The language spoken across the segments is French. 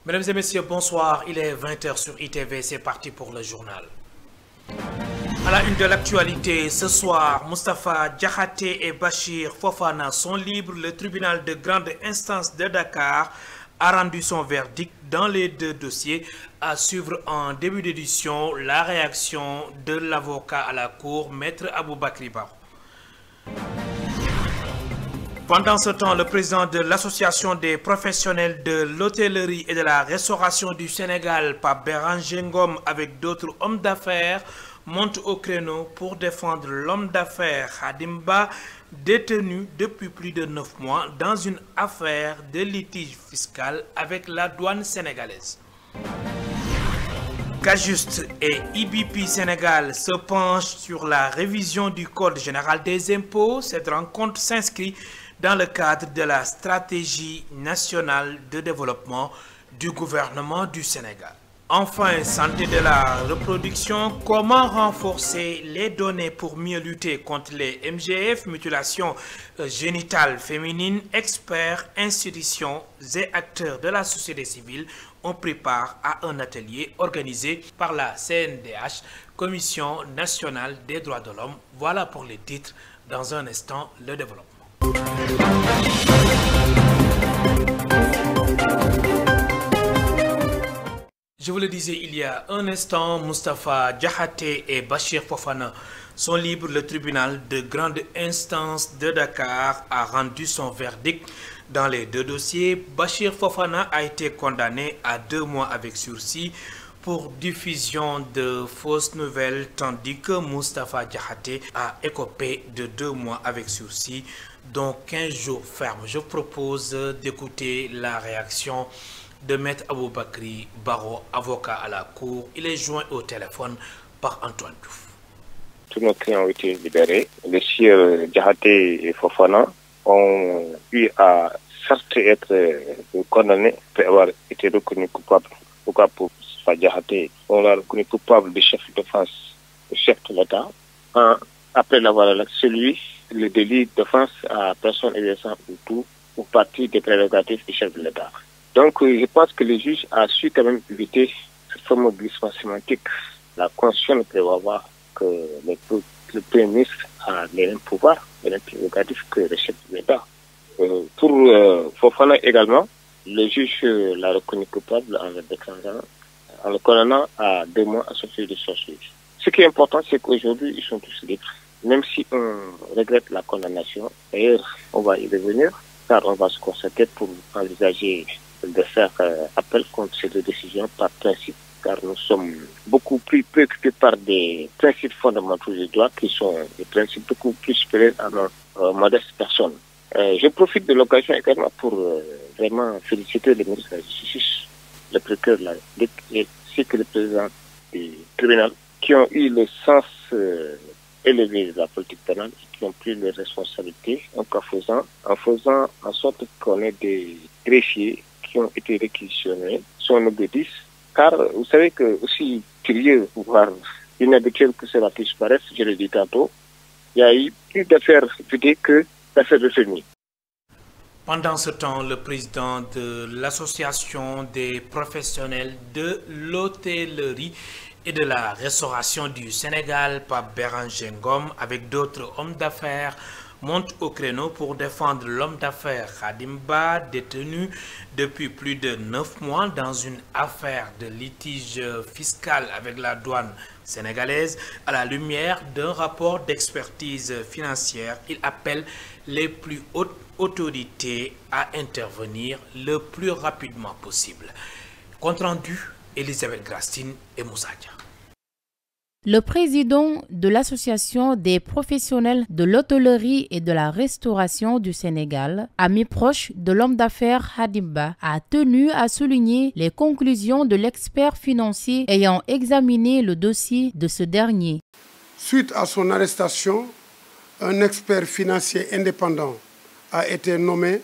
Mesdames et messieurs, bonsoir. Il est 20h sur ITV, c'est parti pour le journal. À la une de l'actualité, ce soir, Moustapha Diakhaté et Bachir Fofana sont libres. Le tribunal de grande instance de Dakar a rendu son verdict dans les deux dossiers. À suivre en début d'édition la réaction de l'avocat à la cour, Maître Aboubakry Barrow. Pendant ce temps, le président de l'Association des professionnels de l'hôtellerie et de la restauration du Sénégal, Pape Béranger Ngom, avec d'autres hommes d'affaires, monte au créneau pour défendre l'homme d'affaires Khadim Ba, détenu depuis plus de 9 mois dans une affaire de litige fiscal avec la douane sénégalaise. Cajuste et IBP Sénégal se penchent sur la révision du Code général des impôts. Cette rencontre s'inscrit dans le cadre de la stratégie nationale de développement du gouvernement du Sénégal. Enfin, santé de la reproduction, comment renforcer les données pour mieux lutter contre les MGF, mutilations génitales féminines. Experts, institutions et acteurs de la société civile ont pris part à un atelier organisé par la CNDH, Commission nationale des droits de l'homme. Voilà pour les titres. Dans un instant, le développement. Je vous le disais il y a un instant, Moustapha Diakhaté et Bachir Fofana sont libres. Le tribunal de grande instance de Dakar a rendu son verdict dans les deux dossiers. Bachir Fofana a été condamné à 2 mois avec sursis pour diffusion de fausses nouvelles, tandis que Moustapha Diakhaté a écopé de 2 mois avec sursis, dont 15 jours fermes. Je propose d'écouter la réaction de Maître Aboubakry Barrow, avocat à la cour. Il est joint au téléphone par Antoine Diouf. Tous nos clients ont été libérés. Les sieurs Diakhaté et Fofana ont eu à certes être condamnés après avoir été reconnus coupables. Pourquoi pour Diakhaté, on l'a reconnu coupable de chef d'offense, de chef de l'État, après l'avoir celui le délit d'offense à personne exerçant ou tout ou partie des prérogatives du chef de l'État. Donc, je pense que le juge a su quand même éviter ce fameux glissement sémantique. La Constitution ne prévoit pas que le Premier ministre a les mêmes pouvoirs et les prérogatives que le chef de l'État. Pour Fofana également, le juge l'a reconnu coupable en le condamnant à 2 mois à sortir de son juge. Ce qui est important, c'est qu'aujourd'hui, ils sont tous libres. Même si on regrette la condamnation, d'ailleurs, on va y revenir, car on va se concerter pour envisager de faire appel contre ces deux décisions par principe, car nous sommes beaucoup plus préoccupés par des principes fondamentaux du droit qui sont des principes beaucoup plus supérieurs à nos modestes personnes. Je profite de l'occasion également pour vraiment féliciter le ministre de la Justice, le procureur de la République, ainsi que le président du tribunal, qui ont eu le sens élevé de la politique pénale, qui ont pris les responsabilités en faisant en sorte qu'on ait des greffiers qui ont été réquisitionnés, sont obédis, car vous savez que aussi curieux, voire inhabituel que cela puisse paraître, je l'ai dit tantôt, il y a eu plus d'affaires vidées que d'affaires de famille. Pendant ce temps, le président de l'Association des professionnels de l'hôtellerie et de la restauration du Sénégal, Pape Béranger Ngom, avec d'autres hommes d'affaires, monte au créneau pour défendre l'homme d'affaires Khadim Ba, détenu depuis plus de 9 mois dans une affaire de litige fiscal avec la douane sénégalaise. À la lumière d'un rapport d'expertise financière, il appelle les plus hautes autorités à intervenir le plus rapidement possible. Compte rendu, Elisabeth Grastine et Moussa Dia. Le président de l'Association des professionnels de l'hôtellerie et de la restauration du Sénégal, ami proche de l'homme d'affaires Khadim Ba, a tenu à souligner les conclusions de l'expert financier ayant examiné le dossier de ce dernier. Suite à son arrestation, un expert financier indépendant a été nommé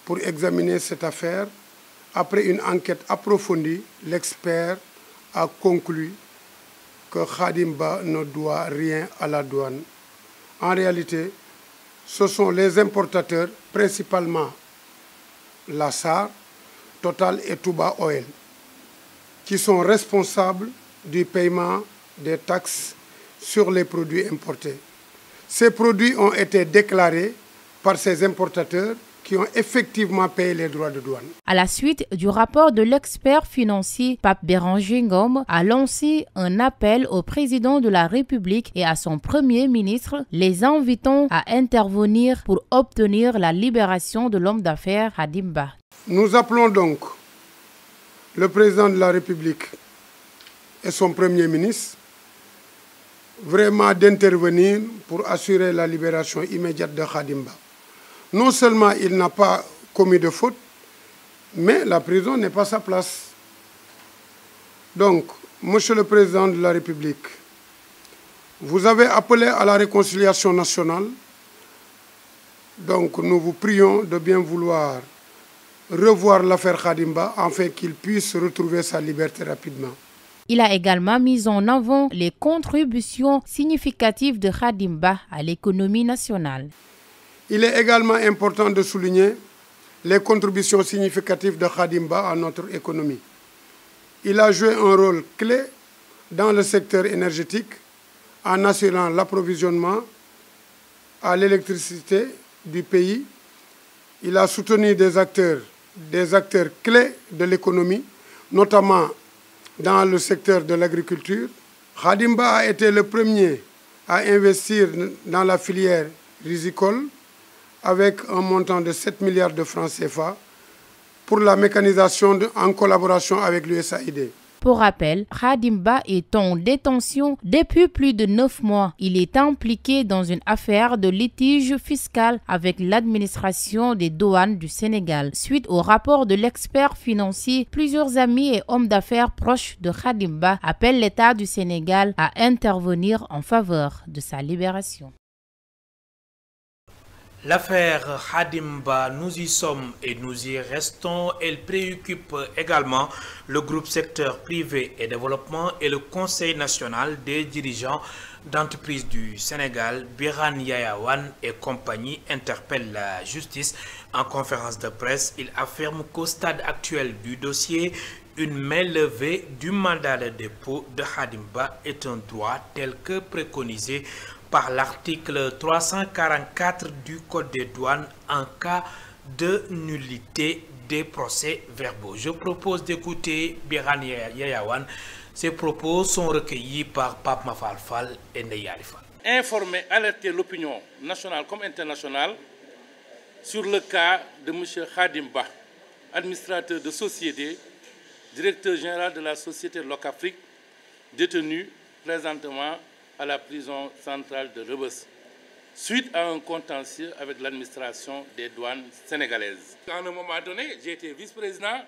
pour examiner cette affaire. Après une enquête approfondie, l'expert a conclu que Khadim Ba ne doit rien à la douane. En réalité, ce sont les importateurs, principalement la SAR, Total et Touba Oil, qui sont responsables du paiement des taxes sur les produits importés. Ces produits ont été déclarés par ces importateurs qui ont effectivement payé les droits de douane. À la suite du rapport de l'expert financier Pape Béranger Ngom a lancé un appel au président de la République et à son premier ministre, les invitant à intervenir pour obtenir la libération de l'homme d'affaires Khadim Ba. Nous appelons donc le président de la République et son premier ministre vraiment d'intervenir pour assurer la libération immédiate de Khadim Ba. Non seulement il n'a pas commis de faute, mais la prison n'est pas sa place. Donc, Monsieur le Président de la République, vous avez appelé à la réconciliation nationale. Donc, nous vous prions de bien vouloir revoir l'affaire Khadim Ba afin qu'il puisse retrouver sa liberté rapidement. Il a également mis en avant les contributions significatives de Khadim Ba à l'économie nationale. Il est également important de souligner les contributions significatives de Khadim Ba à notre économie. Il a joué un rôle clé dans le secteur énergétique en assurant l'approvisionnement à l'électricité du pays. Il a soutenu des acteurs clés de l'économie, notamment dans le secteur de l'agriculture. Khadim Ba a été le premier à investir dans la filière rizicole avec un montant de 7 milliards de francs CFA pour la mécanisation en collaboration avec l'USAID. Pour rappel, Khadim Ba est en détention depuis plus de 9 mois. Il est impliqué dans une affaire de litige fiscal avec l'administration des douanes du Sénégal. Suite au rapport de l'expert financier, plusieurs amis et hommes d'affaires proches de Khadim Ba appellent l'État du Sénégal à intervenir en faveur de sa libération. L'affaire Khadim Ba, nous y sommes et nous y restons. Elle préoccupe également le groupe secteur privé et développement et le Conseil national des dirigeants d'entreprises du Sénégal. Birane Yaya Wane et compagnie interpellent la justice. En conférence de presse, il affirme qu'au stade actuel du dossier, une main levée du mandat de dépôt de Khadim Ba est un droit tel que préconisé par l'article 344 du Code des douanes en cas de nullité des procès-verbaux. Je propose d'écouter Birane Yaya Wane. Ces propos sont recueillis par Pape Mafal Fall et Ndeye Ali Fall. Informer, alerter l'opinion nationale comme internationale sur le cas de M. Khadim Ba, administrateur de société, directeur général de la société Locafrique, détenu présentement à la prison centrale de Rebeuss, suite à un contentieux avec l'administration des douanes sénégalaises. À un moment donné, j'ai été vice-président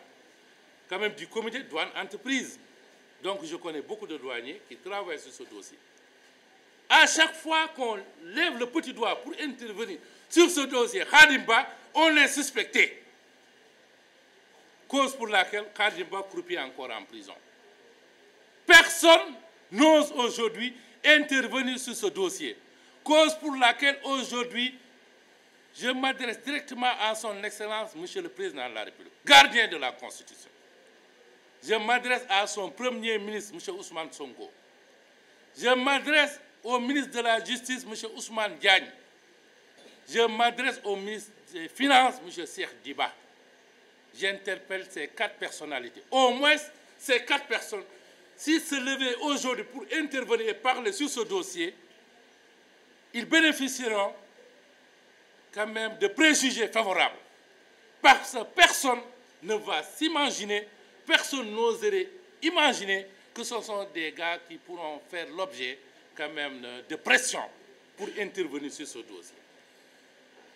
quand même du comité douane entreprise. Donc je connais beaucoup de douaniers qui travaillent sur ce dossier. À chaque fois qu'on lève le petit doigt pour intervenir sur ce dossier, Khadim Ba, on est suspecté. Cause pour laquelle Khadim Ba croupit encore en prison. Personne n'ose aujourd'hui intervenir sur ce dossier. Cause pour laquelle aujourd'hui, je m'adresse directement à son Excellence, Monsieur le Président de la République, gardien de la Constitution. Je m'adresse à son Premier ministre, M. Ousmane Sonko. Je m'adresse au ministre de la Justice, M. Ousmane Diagne. Je m'adresse au ministre des Finances, M. Cheikh Diba. J'interpelle ces 4 personnalités. Au moins, ces 4 personnes, s'ils se levaient aujourd'hui pour intervenir et parler sur ce dossier, ils bénéficieront quand même de préjugés favorables. Parce que personne ne va s'imaginer, personne n'oserait imaginer que ce sont des gars qui pourront faire l'objet quand même de pression pour intervenir sur ce dossier.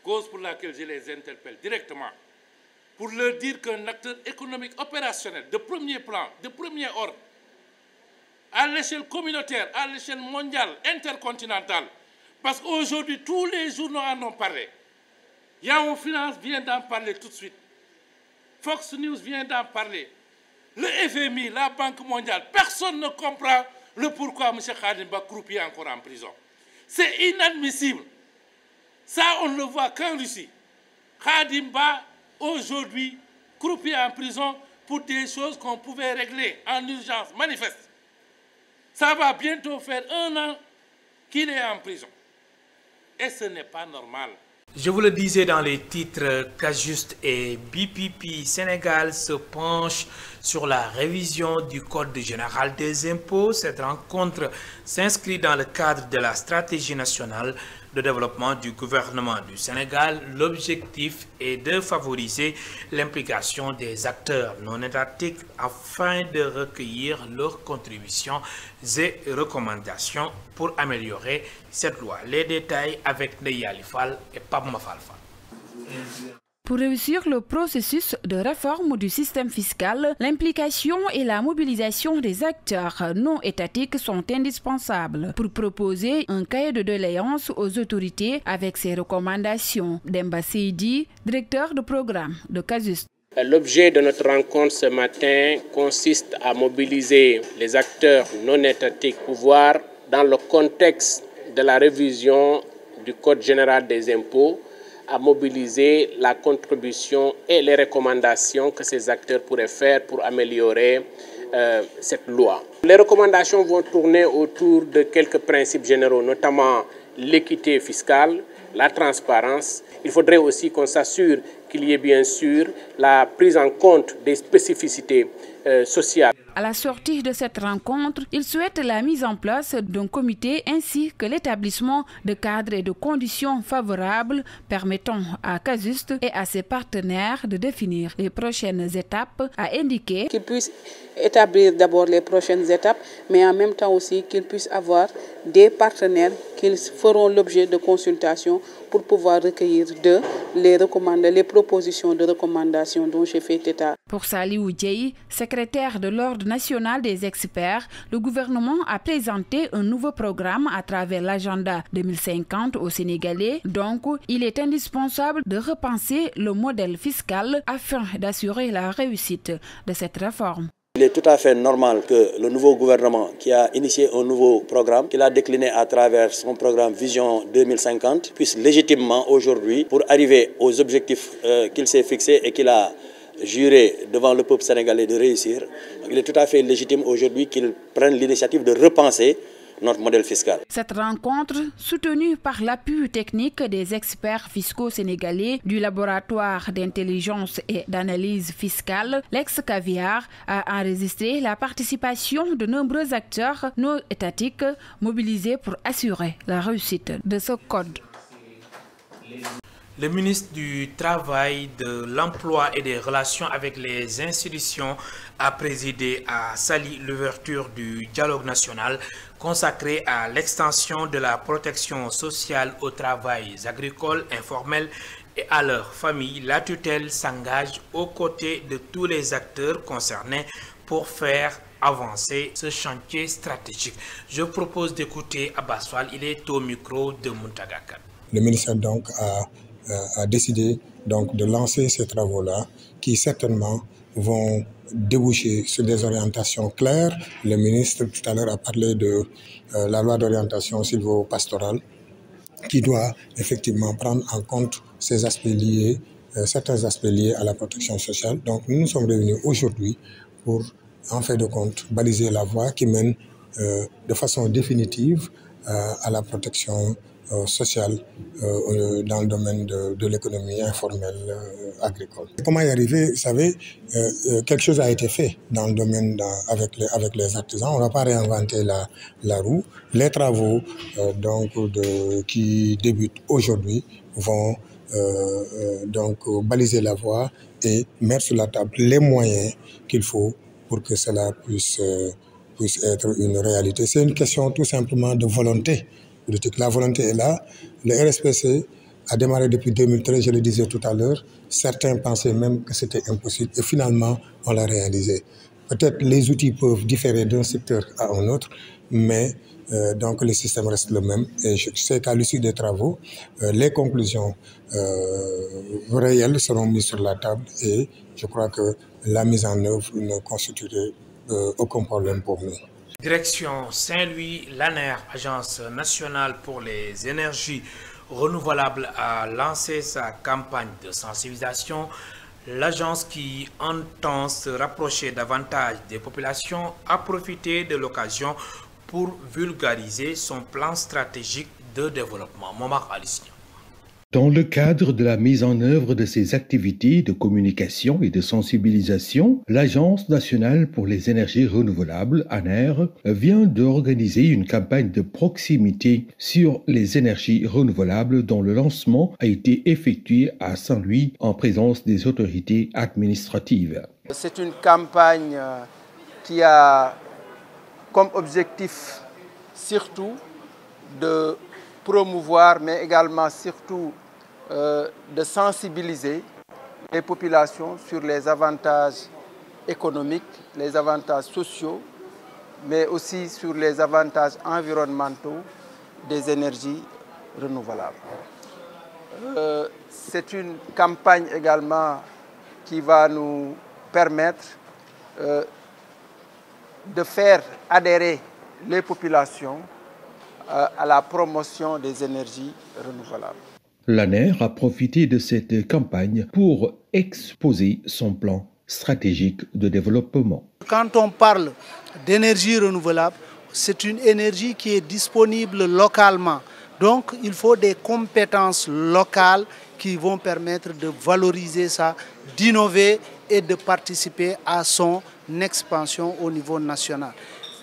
Cause pour laquelle je les interpelle directement, pour leur dire qu'un acteur économique opérationnel de premier plan, de premier ordre, à l'échelle communautaire, à l'échelle mondiale, intercontinentale, parce qu'aujourd'hui, tous les journaux en ont parlé. Yahoo Finance vient d'en parler tout de suite. Fox News vient d'en parler. Le FMI, la Banque mondiale, personne ne comprend le pourquoi M. Khadim Ba croupit encore en prison. C'est inadmissible. Ça, on ne le voit qu'en Russie. Khadim Ba, aujourd'hui, croupir en prison pour des choses qu'on pouvait régler en urgence manifeste. Ça va bientôt faire 1 an qu'il est en prison. Et ce n'est pas normal. Je vous le disais dans les titres, Cajust et BPP Sénégal se penchent sur la révision du Code général des impôts. Cette rencontre s'inscrit dans le cadre de la stratégie nationale de développement du gouvernement du Sénégal. L'objectif est de favoriser l'implication des acteurs non étatiques afin de recueillir leurs contributions et recommandations pour améliorer cette loi. Les détails avec Neya Lifal et Pape Mafalfa. Pour réussir le processus de réforme du système fiscal, l'implication et la mobilisation des acteurs non étatiques sont indispensables pour proposer un cahier de doléances aux autorités avec ses recommandations. Demba Seydi, directeur de programme de Cajust. L'objet de notre rencontre ce matin consiste à mobiliser les acteurs non étatiques pour voir, dans le contexte de la révision du Code général des impôts, à mobiliser la contribution et les recommandations que ces acteurs pourraient faire pour améliorer cette loi. Les recommandations vont tourner autour de quelques principes généraux, notamment l'équité fiscale, la transparence. Il faudrait aussi qu'on s'assure qu'il y ait bien sûr la prise en compte des spécificités sociales. À la sortie de cette rencontre, il souhaite la mise en place d'un comité ainsi que l'établissement de cadres et de conditions favorables permettant à Cajust et à ses partenaires de définir les prochaines étapes, a indiqué qu'ils puissent établir d'abord les prochaines étapes, mais en même temps aussi qu'ils puissent avoir des partenaires qui feront l'objet de consultations pour pouvoir recueillir d'eux les propositions de recommandations dont j'ai fait état. Pour Saliou Dieye, secrétaire de l'Ordre national des experts, le gouvernement a présenté un nouveau programme à travers l'agenda 2050 au Sénégalais. Donc, il est indispensable de repenser le modèle fiscal afin d'assurer la réussite de cette réforme. Il est tout à fait normal que le nouveau gouvernement qui a initié un nouveau programme, qu'il a décliné à travers son programme Vision 2050, puisse légitimement aujourd'hui, pour arriver aux objectifs qu'il s'est fixés et qu'il a juré devant le peuple sénégalais de réussir, il est tout à fait légitime aujourd'hui qu'il prenne l'initiative de repenser notre modèle fiscal. Cette rencontre, soutenue par l'appui technique des experts fiscaux sénégalais du laboratoire d'intelligence et d'analyse fiscale, l'ex-Caviar, a enregistré la participation de nombreux acteurs non étatiques mobilisés pour assurer la réussite de ce code. Le ministre du Travail, de l'Emploi et des Relations avec les institutions a présidé à Saly l'ouverture du dialogue national consacré à l'extension de la protection sociale aux travailleurs agricoles informels et à leurs familles. La tutelle s'engage aux côtés de tous les acteurs concernés pour faire avancer ce chantier stratégique. Je propose d'écouter Abbas Fall, il est au micro de Muntagakan. Le ministère donc a décidé donc de lancer ces travaux-là qui certainement vont déboucher sur des orientations claires. Le ministre tout à l'heure a parlé de la loi d'orientation sylvo-pastorale qui doit effectivement prendre en compte ces aspects liés, certains aspects liés à la protection sociale. Donc nous nous sommes réunis aujourd'hui pour, en fait de compte, baliser la voie qui mène de façon définitive à la protection sociale dans le domaine de l'économie informelle agricole. Comment y arriver? Vous savez, quelque chose a été fait dans le domaine avec les artisans. On ne va pas réinventer la roue. Les travaux qui débutent aujourd'hui vont donc baliser la voie et mettre sur la table les moyens qu'il faut pour que cela puisse être une réalité. C'est une question tout simplement de volonté politique. La volonté est là. Le RSPC a démarré depuis 2013, je le disais tout à l'heure. Certains pensaient même que c'était impossible et finalement on l'a réalisé. Peut-être les outils peuvent différer d'un secteur à un autre, mais donc le système reste le même. Et je sais qu'à l'issue des travaux, les conclusions réelles seront mises sur la table et je crois que la mise en œuvre ne constituerait aucun problème pour nous. Direction Saint-Louis, l'ANER, Agence nationale pour les énergies renouvelables, a lancé sa campagne de sensibilisation. L'agence qui entend se rapprocher davantage des populations a profité de l'occasion pour vulgariser son plan stratégique de développement. Momar Alissignon. Dans le cadre de la mise en œuvre de ces activités de communication et de sensibilisation, l'Agence nationale pour les énergies renouvelables, ANER, vient d'organiser une campagne de proximité sur les énergies renouvelables dont le lancement a été effectué à Saint-Louis en présence des autorités administratives. C'est une campagne qui a comme objectif surtout de promouvoir, mais également surtout de sensibiliser les populations sur les avantages économiques, les avantages sociaux, mais aussi sur les avantages environnementaux des énergies renouvelables. C'est une campagne également qui va nous permettre de faire adhérer les populations à la promotion des énergies renouvelables. L'ANER a profité de cette campagne pour exposer son plan stratégique de développement. Quand on parle d'énergie renouvelable, c'est une énergie qui est disponible localement. Donc il faut des compétences locales qui vont permettre de valoriser ça, d'innover et de participer à son expansion au niveau national.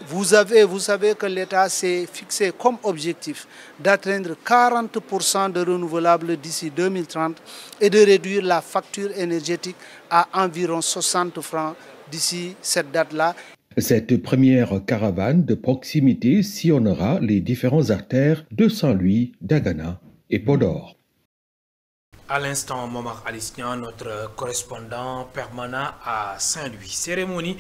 Vous savez que l'État s'est fixé comme objectif d'atteindre 40% de renouvelables d'ici 2030 et de réduire la facture énergétique à environ 60 francs d'ici cette date-là. Cette première caravane de proximité sillonnera les différentes artères de Saint-Louis, Dagana et Podor. À l'instant, Momar Alissignon, notre correspondant permanent à Saint-Louis. Cérémonie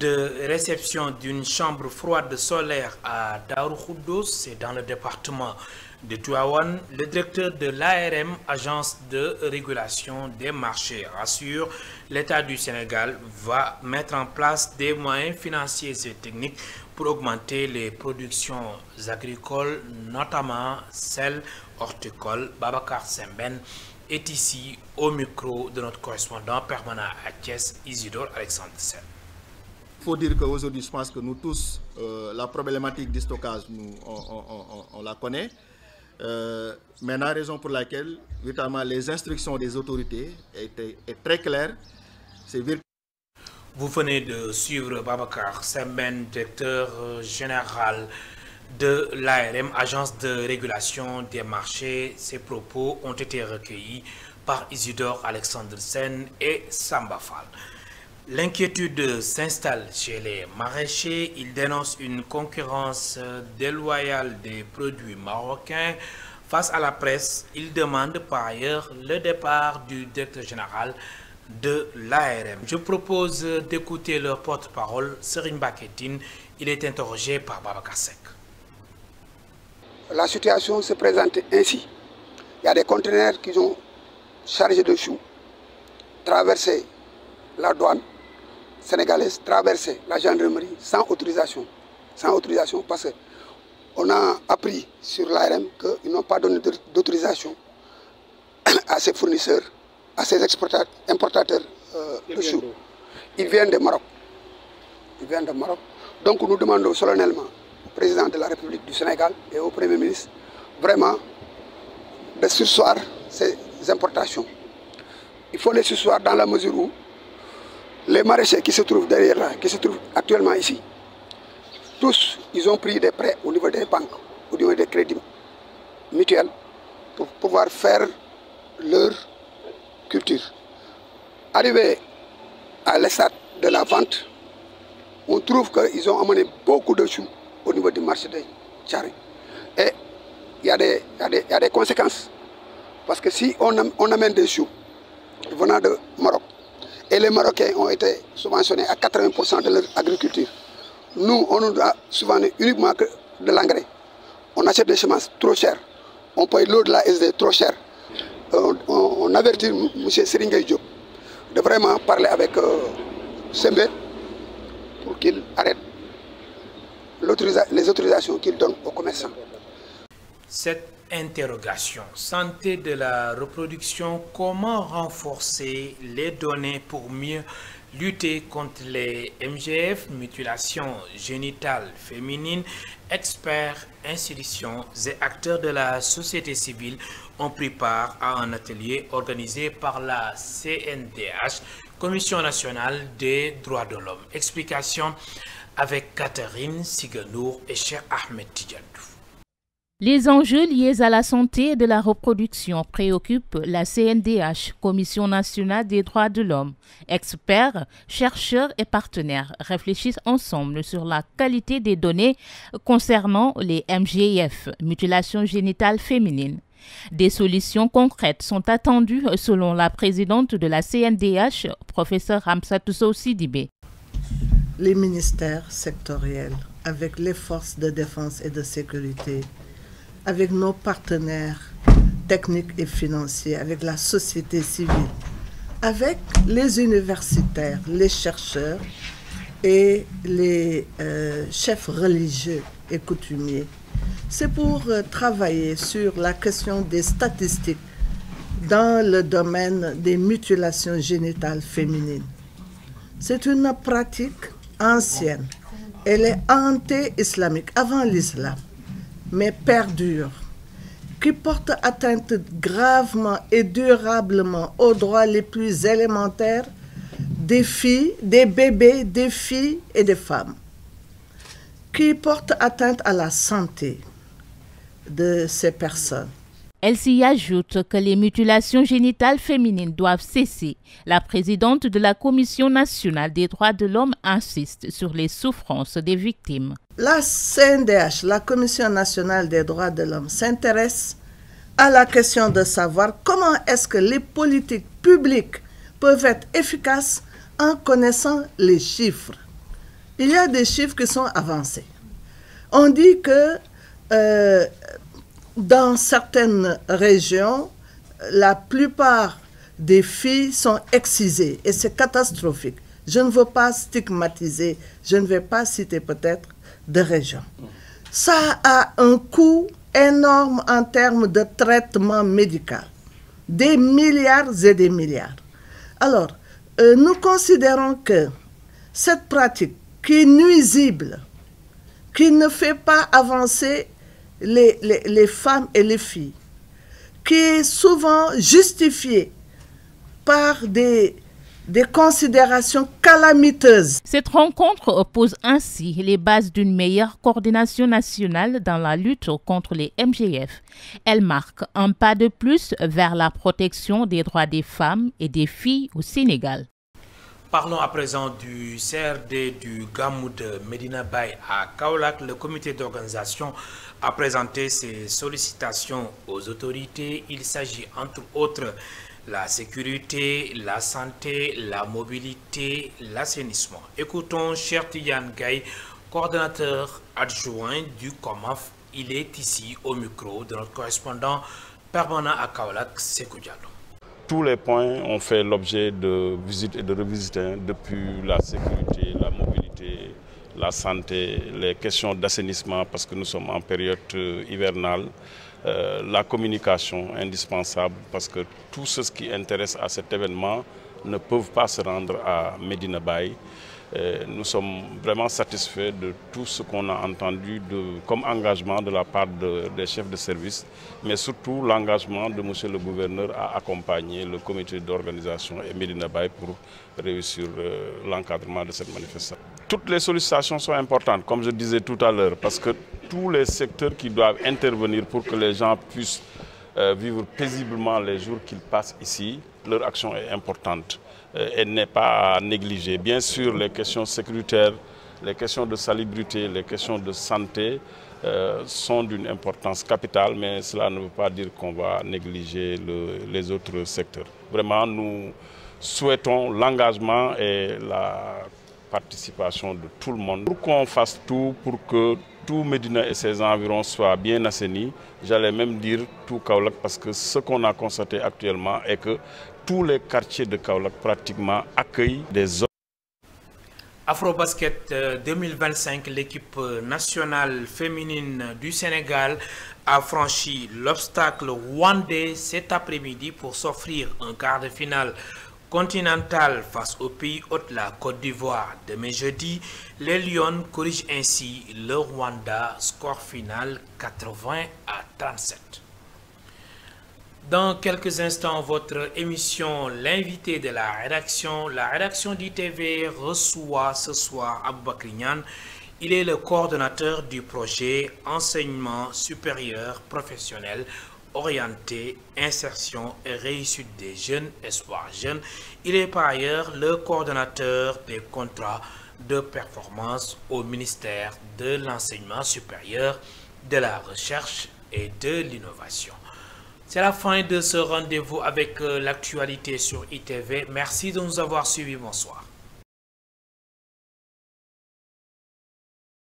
de réception d'une chambre froide solaire à Darou Khoudoss, c'est dans le département de Tivaouane. Le directeur de l'ARM, Agence de régulation des marchés, rassure, l'État du Sénégal va mettre en place des moyens financiers et techniques pour augmenter les productions agricoles, notamment celles horticoles. Babacar Semben est ici au micro de notre correspondant permanent à Thiès, Isidore Alexandre Sen. Il faut dire qu'aujourd'hui, je pense que nous tous, la problématique du stockage, on la connaît. Maintenant, raison pour laquelle, véritablement, les instructions des autorités est très claires. Vous venez de suivre Babacar Semben, directeur général de l'ARM, Agence de régulation des marchés. Ces propos ont été recueillis par Isidore Alexandre Sen et Samba Fall. L'inquiétude s'installe chez les maraîchers. Ils dénoncent une concurrence déloyale des produits marocains. Face à la presse, ils demandent par ailleurs le départ du directeur général de l'ARM. Je propose d'écouter leur porte-parole, Serine Baketine. Il est interrogé par Babacar Seck. La situation se présente ainsi. Il y a des conteneurs qui sont chargés de choux, traversés la douane sénégalaise, traverser la gendarmerie sans autorisation. Sans autorisation parce qu'on a appris sur l'ARM qu'ils n'ont pas donné d'autorisation à ces fournisseurs, à ces importateurs de choux. Ils viennent de Maroc. Ils viennent de Maroc. Donc nous demandons solennellement au président de la République du Sénégal et au Premier ministre vraiment de surseoir ces importations. Il faut les surseoir dans la mesure où les maraîchers qui se trouvent derrière là, qui se trouvent actuellement ici, tous, ils ont pris des prêts au niveau des banques, au niveau des crédits mutuels pour pouvoir faire leur culture. Arrivé à l'estade de la vente, on trouve qu'ils ont amené beaucoup de choux au niveau du marché de Tchari. Et il y a des conséquences. Parce que si on amène des choux venant de Maroc, et les Marocains ont été subventionnés à 80% de leur agriculture, nous, on nous doit souvent uniquement que de l'engrais. On achète des semences trop chères. On paye l'eau de la SD trop cher. On avertit M. Seringue Diop de vraiment parler avec Sembe pour qu'il arrête les autorisations qu'il donne aux commerçants. Cette interrogation, santé de la reproduction, comment renforcer les données pour mieux lutter contre les MGF, mutilations génitales féminines? Experts, institutions et acteurs de la société civile ont pris part à un atelier organisé par la CNDH, Commission nationale des droits de l'homme. Explication avec Catherine Siganour et Cheikh Ahmed Tidjadou. Les enjeux liés à la santé et de la reproduction préoccupent la CNDH, Commission nationale des droits de l'homme. Experts, chercheurs et partenaires réfléchissent ensemble sur la qualité des données concernant les MGF, mutilations génitales féminines. Des solutions concrètes sont attendues selon la présidente de la CNDH, professeure Ramsatou Sow Sidibé. Les ministères sectoriels, avec les forces de défense et de sécurité, avec nos partenaires techniques et financiers, avec la société civile, avec les universitaires, les chercheurs et les chefs religieux et coutumiers. C'est pour travailler sur la question des statistiques dans le domaine des mutilations génitales féminines. C'est une pratique ancienne. Elle est anté-islamique, avant l'islam, mais perdure, qui porte atteinte gravement et durablement aux droits les plus élémentaires des filles, des bébés, des filles et des femmes, qui porte atteinte à la santé de ces personnes. Elle s'y ajoute que les mutilations génitales féminines doivent cesser. La présidente de la Commission nationale des droits de l'homme insiste sur les souffrances des victimes. La CNDH, la Commission nationale des droits de l'homme, s'intéresse à la question de savoir comment est-ce que les politiques publiques peuvent être efficaces en connaissant les chiffres. Il y a des chiffres qui sont avancés. On dit que dans certaines régions, la plupart des filles sont excisées et c'est catastrophique. Je ne veux pas stigmatiser, je ne vais pas citer peut-être de régions. Ça a un coût énorme en termes de traitement médical, des milliards et des milliards. Alors, nous considérons que cette pratique qui est nuisible, qui ne fait pas avancer les femmes et les filles, qui est souvent justifiée par des considérations calamiteuses. Cette rencontre pose ainsi les bases d'une meilleure coordination nationale dans la lutte contre les MGF. Elle marque un pas de plus vers la protection des droits des femmes et des filles au Sénégal. Parlons à présent du CRD du Gamou de Medina Baye à Kaolack. Le comité d'organisation a présenté ses sollicitations aux autorités. Il s'agit entre autres la sécurité, la santé, la mobilité, l'assainissement. Écoutons Cheikh Tidiane Gaye, coordonnateur adjoint du COMAF. Il est ici au micro de notre correspondant permanent à Kaolack, Sékou Diallo. Tous les points ont fait l'objet de visites et de revisites depuis la sécurité, la mobilité, la santé, les questions d'assainissement parce que nous sommes en période hivernale, la communication indispensable parce que tous ceux qui intéressent à cet événement ne peuvent pas se rendre à Medina Baye. Nous sommes vraiment satisfaits de tout ce qu'on a entendu comme engagement de la part des chefs de service, mais surtout l'engagement de M. le gouverneur à accompagner le comité d'organisation et Medina Baye pour réussir l'encadrement de cette manifestation. Toutes les sollicitations sont importantes, comme je disais tout à l'heure, parce que tous les secteurs qui doivent intervenir pour que les gens puissent vivre paisiblement les jours qu'ils passent ici, leur action est importante. Elle n'est pas à négliger. Bien sûr, les questions sécuritaires, les questions de salubrité, les questions de santé sont d'une importance capitale, mais cela ne veut pas dire qu'on va négliger les autres secteurs. Vraiment, nous souhaitons l'engagement et la participation de tout le monde pour qu'on fasse tout pour que tout Médina et ses environs soient bien assainis. J'allais même dire tout Kaolack parce que ce qu'on a constaté actuellement est que tous les quartiers de Kaolack pratiquement accueillent des hommes. Afrobasket 2025, l'équipe nationale féminine du Sénégal a franchi l'obstacle rwandais cet après-midi pour s'offrir un quart de finale continental face au pays hôte, la Côte d'Ivoire. Demain jeudi, les Lions corrigent ainsi le Rwanda, score final 80-37. Dans quelques instants, votre émission L'invité de la rédaction d'ITV reçoit ce soir Aboubakry Niane. Il est le coordonnateur du projet Enseignement supérieur professionnel orienté, insertion et réussite des jeunes, espoirs jeunes. Il est par ailleurs le coordonnateur des contrats de performance au ministère de l'Enseignement supérieur, de la Recherche et de l'Innovation. C'est la fin de ce rendez-vous avec l'actualité sur ITV. Merci de nous avoir suivis. Bonsoir.